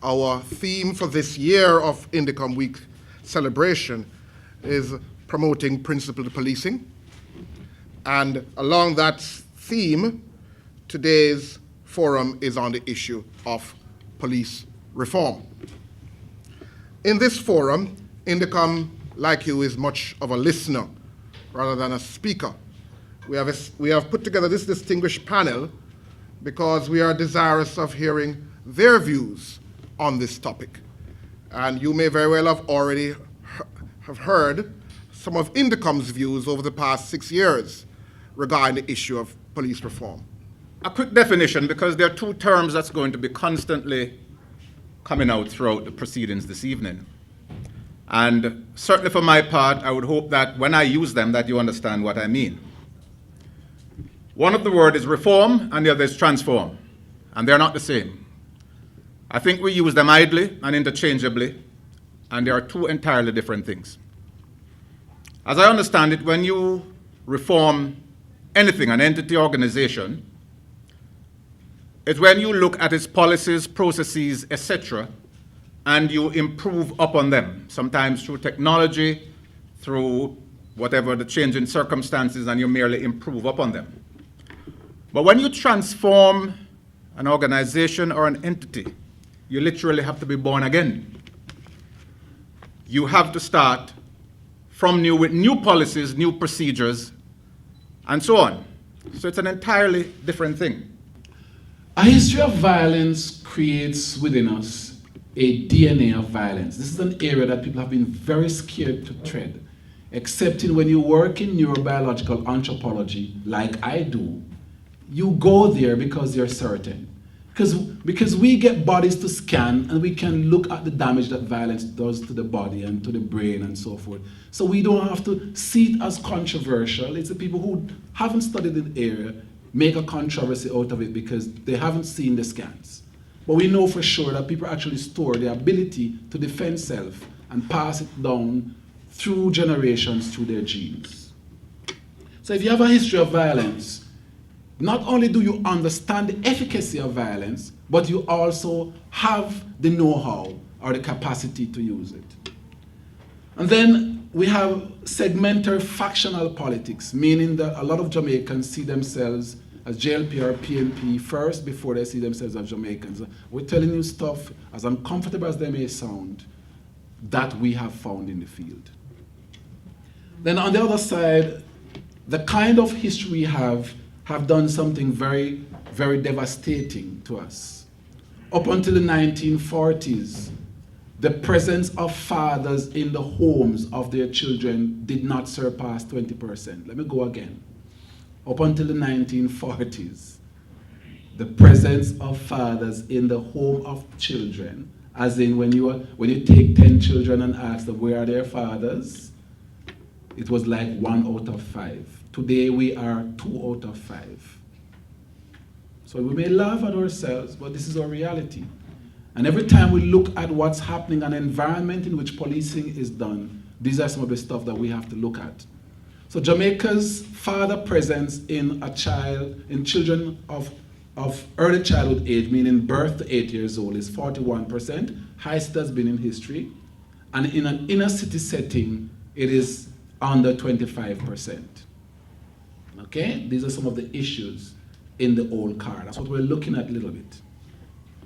our theme for this year of INDECOM Week celebration is promoting principled policing. And along that theme, today's forum is on the issue of police reform. In this forum, INDECOM, like you, is much of a listener rather than a speaker. We have put together this distinguished panel because we are desirous of hearing their views on this topic. And you may very well have already have heard some of INDECOM's views over the past 6 years regarding the issue of police reform. A quick definition, because there are two terms that's going to be constantly coming out throughout the proceedings this evening. And certainly for my part, I would hope that when I use them, that you understand what I mean. One of the words is reform, and the other is transform, and they're not the same. I think we use them idly and interchangeably, and they are two entirely different things. As I understand it, when you reform anything, an entity, organization, it's when you look at its policies, processes, etc., and you improve upon them, sometimes through technology, through whatever the change in circumstances, and you merely improve upon them. But when you transform an organization or an entity, you literally have to be born again. You have to start from new with new policies, new procedures, and so on. So it's an entirely different thing. A history of violence creates within us a DNA of violence. This is an area that people have been very scared to tread, except when you work in neurobiological anthropology, like I do, you go there because you're certain. Because we get bodies to scan and we can look at the damage that violence does to the body and to the brain and so forth. So we don't have to see it as controversial. It's the people who haven't studied the area make a controversy out of it because they haven't seen the scans. But we know for sure that people actually store the ability to defend self and pass it down through generations through their genes. So if you have a history of violence, not only do you understand the efficacy of violence, but you also have the know-how or the capacity to use it. And then we have segmental factional politics, meaning that a lot of Jamaicans see themselves as JLP or PNP first before they see themselves as Jamaicans. We're telling you stuff, as uncomfortable as they may sound, that we have found in the field. Then on the other side, the kind of history we have done something very, very devastating to us. Up until the 1940s, the presence of fathers in the homes of their children did not surpass 20%. Let me go again. Up until the 1940s, the presence of fathers in the home of children, as in when you take 10 children and ask them where are their fathers, it was like 1 out of 5. Today we are 2 out of 5. So we may laugh at ourselves, but this is our reality. And every time we look at what's happening, an environment in which policing is done, these are some of the stuff that we have to look at. So Jamaica's father presence in children of early childhood age, meaning birth to 8 years old, is 41%, highest has been in history. And in an inner city setting, it is under 25%. Okay? These are some of the issues in the old car. That's what we're looking at a little bit.